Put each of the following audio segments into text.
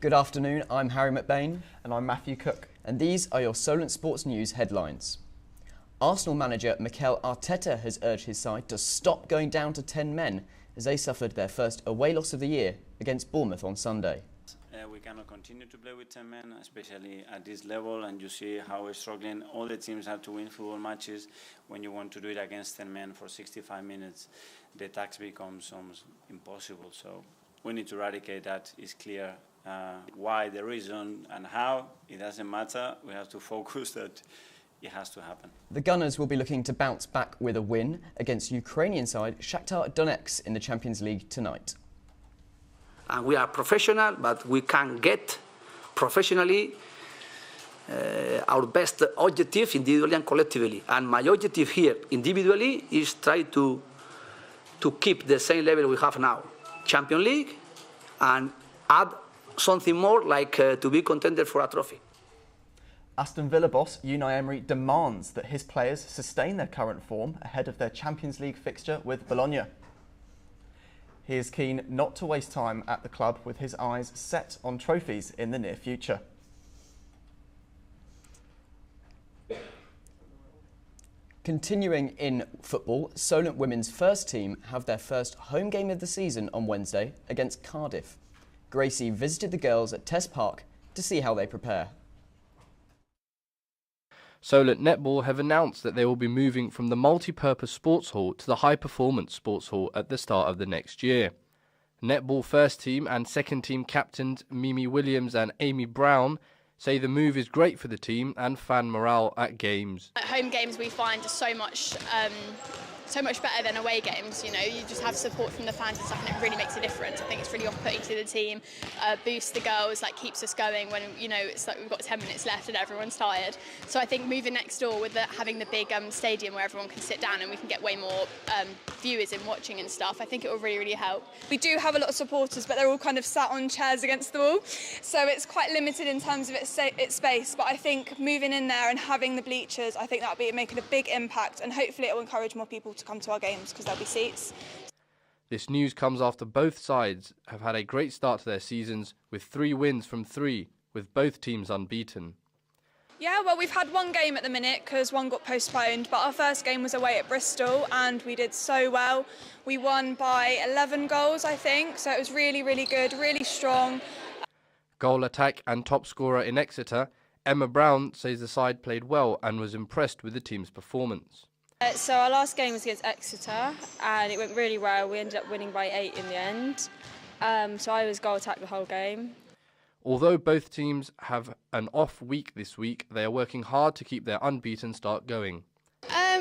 Good afternoon, I'm Harry McBain. And I'm Matthew Cook. And these are your Solent Sports News headlines. Arsenal manager Mikel Arteta has urged his side to stop going down to 10 men as they suffered their first away loss of the year against Bournemouth on Sunday. We cannot continue to play with 10 men, especially at this level, and you see how we're struggling. All the teams have to win football matches. When you want to do it against 10 men for 65 minutes, the task becomes almost impossible. So we need to eradicate that. It's clear why, the reason, and how. It doesn't matter. We have to focus that it has to happen. The Gunners will be looking to bounce back with a win against Ukrainian side Shakhtar Donetsk in the Champions League tonight. And we are professional, but we can get professionally our best objective individually and collectively. And my objective here individually is try to keep the same level we have now, Champions League, and add something more like to be contender for a trophy. Aston Villa boss Unai Emery demands that his players sustain their current form ahead of their Champions League fixture with Bologna. He is keen not to waste time at the club with his eyes set on trophies in the near future. Continuing in football, Solent women's first team have their first home game of the season on Wednesday against Cardiff. Gracie visited the girls at Test Park to see how they prepare. Solent Netball have announced that they will be moving from the multi-purpose sports hall to the high-performance sports hall at the start of the next year. Netball first team and second team captains Mimi Williams and Amy Brown say the move is great for the team and fan morale at games. At home games we find are so much better than away games. You know, you just have support from the fans and stuff, and it really makes a difference. I think it's really off-putting to the team, boosts the girls, like keeps us going when, you know, it's like we've got 10 minutes left and everyone's tired. So I think moving next door with having the big stadium where everyone can sit down and we can get way more viewers in watching and stuff, I think it will really, really help. We do have a lot of supporters, but they're all kind of sat on chairs against the wall, so it's quite limited in terms of its space. But I think moving in there and having the bleachers, I think that'll be making a big impact, and hopefully it will encourage more people to come to our games because there'll be seats. This news comes after both sides have had a great start to their seasons with 3 wins from 3, with both teams unbeaten. Yeah, well, we've had one game at the minute because one got postponed, but our first game was away at Bristol and we did so well. We won by 11 goals, I think, so it was really, really good, really strong. Goal attack and top scorer in Exeter, Emma Brown says the side played well and was impressed with the team's performance. So our last game was against Exeter and it went really well. We ended up winning by 8 in the end. So I was goal attack the whole game. Although both teams have an off week this week, they are working hard to keep their unbeaten start going.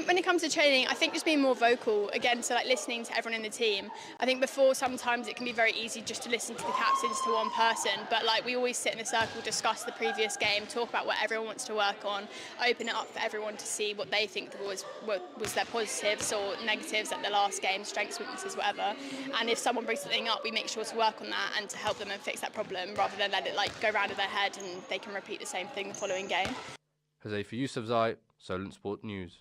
When it comes to training, I think just being more vocal, again, so like listening to everyone in the team. I think before sometimes it can be very easy just to listen to the captains, to one person, but like we always sit in a circle, discuss the previous game, talk about what everyone wants to work on, open it up for everyone to see what they think was their positives or negatives at the last game, strengths, weaknesses, whatever. And if someone brings something up, we make sure to work on that and to help them and fix that problem rather than let it like go round in their head and they can repeat the same thing the following game. Jose for Yousafzai, Solent Sport News.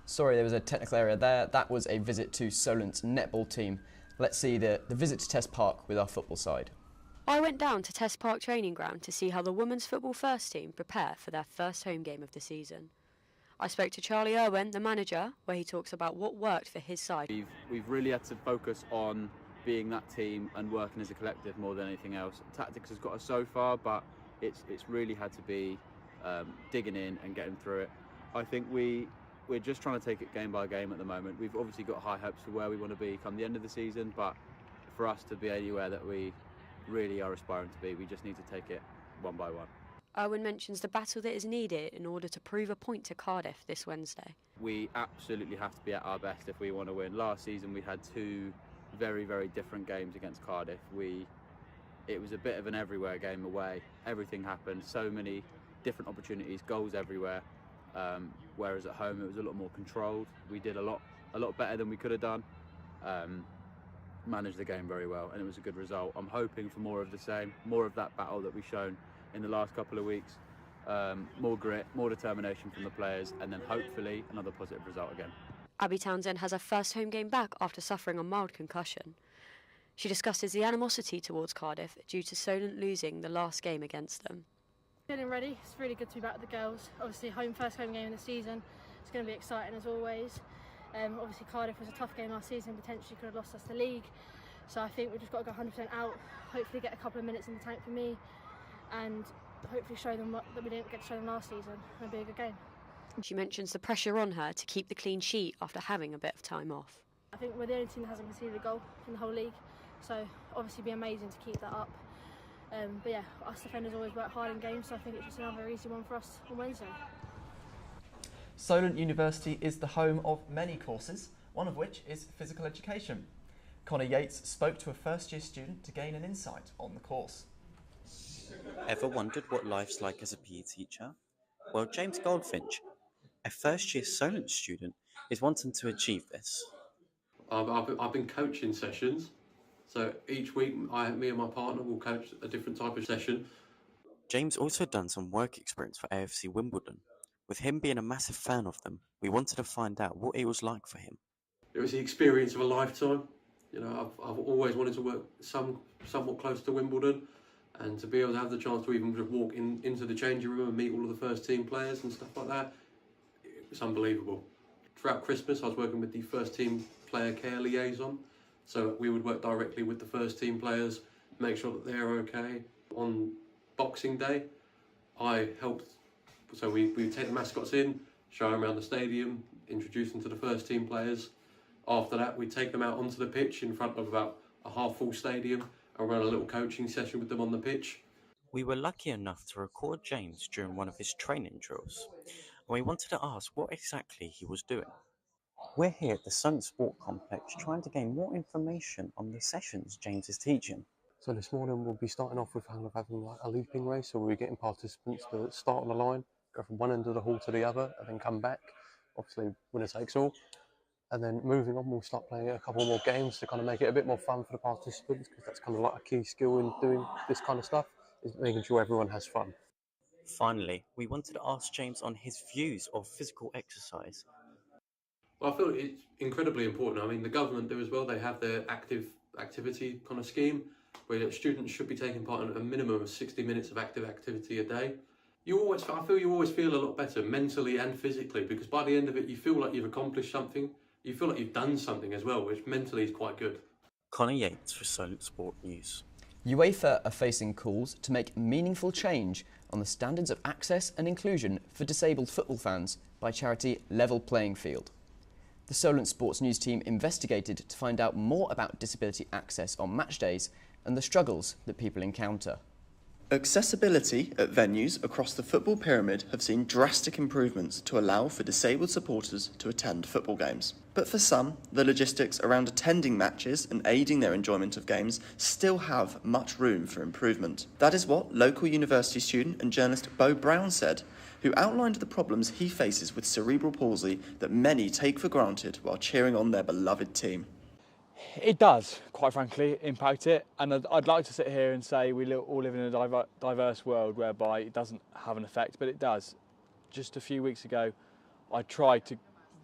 Sorry, there was a technical error there. That was a visit to Solent's netball team. Let's see the visit to Test Park with our football side. I went down to Test Park training ground to see how the women's football first team prepare for their first home game of the season. I spoke to Charlie Irwin, the manager, where he talks about what worked for his side. We've really had to focus on being that team and working as a collective more than anything else. Tactics has got us so far, but it's really had to be digging in and getting through it. I think we're just trying to take it game by game at the moment. We've obviously got high hopes for where we want to be come the end of the season, but for us to be anywhere that we really are aspiring to be, we just need to take it one by one. Irwin mentions the battle that is needed in order to prove a point to Cardiff this Wednesday. We absolutely have to be at our best if we want to win. Last season we had 2 very, very different games against Cardiff. It was a bit of an everywhere game away. Everything happened, so many different opportunities, goals everywhere. Whereas at home it was a lot more controlled. We did a lot better than we could have done. Managed the game very well, and it was a good result. I'm hoping for more of the same, more of that battle that we've shown in the last couple of weeks. More grit, more determination from the players, and then hopefully another positive result again. Abby Townsend has her first home game back after suffering a mild concussion. She discusses the animosity towards Cardiff due to Solent losing the last game against them. Feeling ready. It's really good to be back with the girls. Obviously, first home game of the season. It's going to be exciting as always. Obviously, Cardiff was a tough game last season. Potentially could have lost us the league. So I think we've just got to go 100% out. Hopefully, get a couple of minutes in the tank for me, and hopefully show them that we didn't get to show them last season. It'll be a good game. She mentions the pressure on her to keep the clean sheet after having a bit of time off. I think we're the only team that hasn't conceded a goal in the whole league. So obviously, it'd be amazing to keep that up. But yeah, us defenders always work hard in games, so I think it's just another easy one for us on Wednesday. Solent University is the home of many courses, one of which is physical education. Connor Yates spoke to a first-year student to gain an insight on the course. Ever wondered what life's like as a PE teacher? Well, James Goldfinch, a first-year Solent student, is wanting to achieve this. I've been coaching sessions. So each week, me and my partner will coach a different type of session. James also done some work experience for AFC Wimbledon. With him being a massive fan of them, we wanted to find out what it was like for him. It was the experience of a lifetime. You know, I've always wanted to work somewhat close to Wimbledon, and to be able to have the chance to even just walk into the changing room and meet all of the first team players and stuff like that, it was unbelievable. Throughout Christmas, I was working with the first team player care liaison. So we would work directly with the first team players, make sure that they're okay. On Boxing Day, I helped, so we take the mascots in, show them around the stadium, introduce them to the first team players. After that, we take them out onto the pitch in front of about a half full stadium and run a little coaching session with them on the pitch. We were lucky enough to record James during one of his training drills, and we wanted to ask what exactly he was doing. We're here at the Solent Sport Complex trying to gain more information on the sessions James is teaching. So this morning we'll be starting off with having like a looping race, so we're getting participants to start on the line, go from one end of the hall to the other, and then come back. Obviously, winner takes all. And then moving on, we'll start playing a couple more games to kind of make it a bit more fun for the participants, because that's kind of like a key skill in doing this kind of stuff, is making sure everyone has fun. Finally, we wanted to ask James on his views of physical exercise. Well, I feel it's incredibly important. I mean, the government do as well. They have their activity kind of scheme where students should be taking part in a minimum of 60 minutes of active activity a day. I feel you always feel a lot better mentally and physically, because by the end of it, you feel like you've accomplished something. You feel like you've done something as well, which mentally is quite good. Connor Yates for Solent Sport News. UEFA are facing calls to make meaningful change on the standards of access and inclusion for disabled football fans by charity Level Playing Field. The Solent Sports News team investigated to find out more about disability access on match days and the struggles that people encounter. Accessibility at venues across the football pyramid have seen drastic improvements to allow for disabled supporters to attend football games. But for some, the logistics around attending matches and aiding their enjoyment of games still have much room for improvement. That is what local university student and journalist Bo Brown said, who outlined the problems he faces with cerebral palsy that many take for granted while cheering on their beloved team. It does, quite frankly, impact it, and I'd like to sit here and say we all live in a diverse world whereby it doesn't have an effect, but it does. Just a few weeks ago, I tried to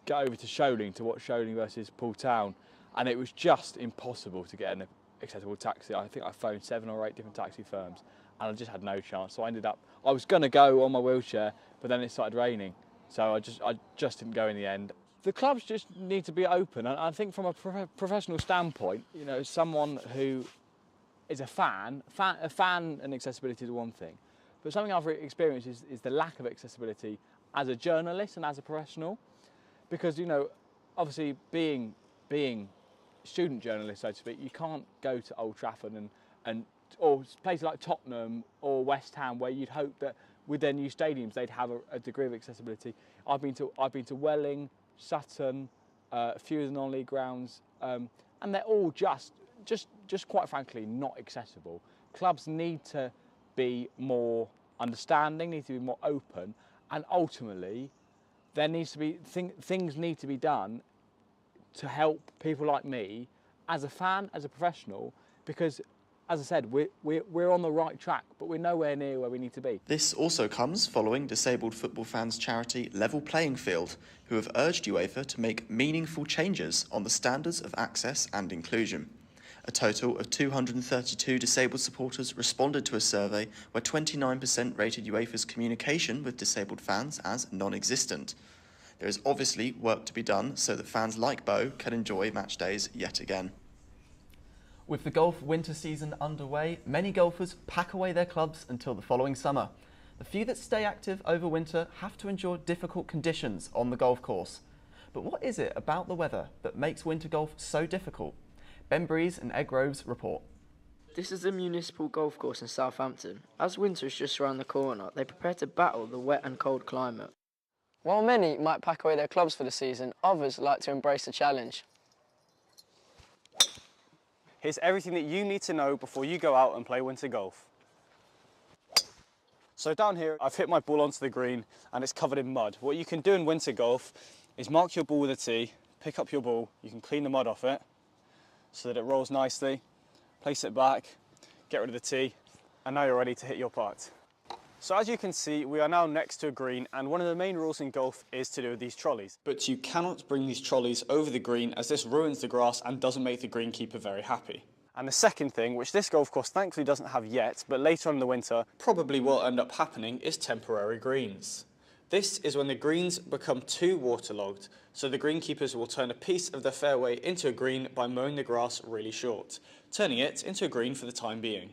get over to Sholing to watch Sholing versus Poole Town, and it was just impossible to get an accessible taxi. I think I phoned 7 or 8 different taxi firms, and I just had no chance. So I was going to go on my wheelchair, but then it started raining, so I just didn't go in the end. The clubs just need to be open, and I think from a professional standpoint, you know, someone who is a fan and accessibility is one thing, but something I've experienced is the lack of accessibility as a journalist and as a professional, because, you know, obviously being student journalist, so to speak, you can't go to Old Trafford or places like Tottenham or West Ham where you'd hope that with their new stadiums they'd have a degree of accessibility. I've been to Welling, Sutton, a few of the non-league grounds, and they're all just quite frankly not accessible. Clubs need to be more understanding, need to be more open, and ultimately there needs to be things need to be done to help people like me as a fan, as a professional, because, as I said, we're on the right track, but we're nowhere near where we need to be. This also comes following disabled football fans charity Level Playing Field, who have urged UEFA to make meaningful changes on the standards of access and inclusion. A total of 232 disabled supporters responded to a survey where 29% rated UEFA's communication with disabled fans as non-existent. There is obviously work to be done so that fans like Bo can enjoy match days yet again. With the golf winter season underway, many golfers pack away their clubs until the following summer. The few that stay active over winter have to endure difficult conditions on the golf course. But what is it about the weather that makes winter golf so difficult? Ben Breeze and Ed Groves report. This is the municipal golf course in Southampton. As winter is just around the corner, they prepare to battle the wet and cold climate. While many might pack away their clubs for the season, others like to embrace the challenge. Here's everything that you need to know before you go out and play winter golf. So down here, I've hit my ball onto the green and it's covered in mud. What you can do in winter golf is mark your ball with a tee, pick up your ball, you can clean the mud off it so that it rolls nicely, place it back, get rid of the tee, and now you're ready to hit your putt. So as you can see, we are now next to a green, and one of the main rules in golf is to do with these trolleys. But you cannot bring these trolleys over the green as this ruins the grass and doesn't make the greenkeeper very happy. And the second thing, which this golf course thankfully doesn't have yet, but later on in the winter probably will end up happening, is temporary greens. This is when the greens become too waterlogged, so the greenkeepers will turn a piece of the fairway into a green by mowing the grass really short, turning it into a green for the time being.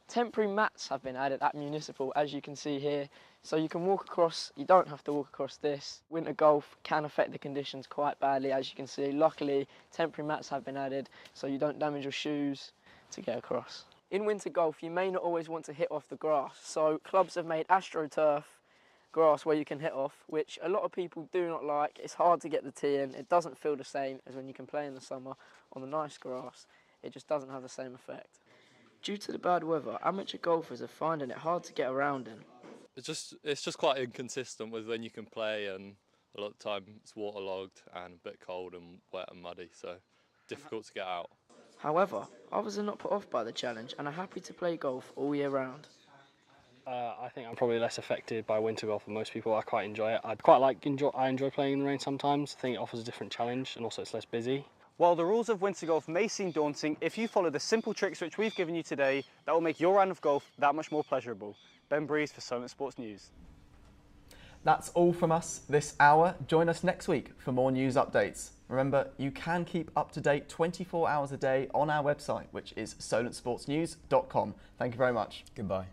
Temporary mats have been added at Municipal, as you can see here, so you can walk across, you don't have to walk across this. Winter golf can affect the conditions quite badly, as you can see. Luckily, temporary mats have been added, so you don't damage your shoes to get across. In winter golf, you may not always want to hit off the grass, so clubs have made AstroTurf grass where you can hit off, which a lot of people do not like. It's hard to get the tee in. It doesn't feel the same as when you can play in the summer on the nice grass. It just doesn't have the same effect. Due to the bad weather, amateur golfers are finding it hard to get around in. It's just quite inconsistent with when you can play, and a lot of the time it's waterlogged and a bit cold and wet and muddy, so difficult to get out. However, others are not put off by the challenge and are happy to play golf all year round. I think I'm probably less affected by winter golf than most people. I quite enjoy it. I enjoy playing in the rain sometimes. I think it offers a different challenge, and also it's less busy. While the rules of winter golf may seem daunting, if you follow the simple tricks which we've given you today, that will make your round of golf that much more pleasurable. Ben Breeze for Solent Sports News. That's all from us this hour. Join us next week for more news updates. Remember, you can keep up to date 24 hours a day on our website, which is solentsportsnews.com. Thank you very much. Goodbye.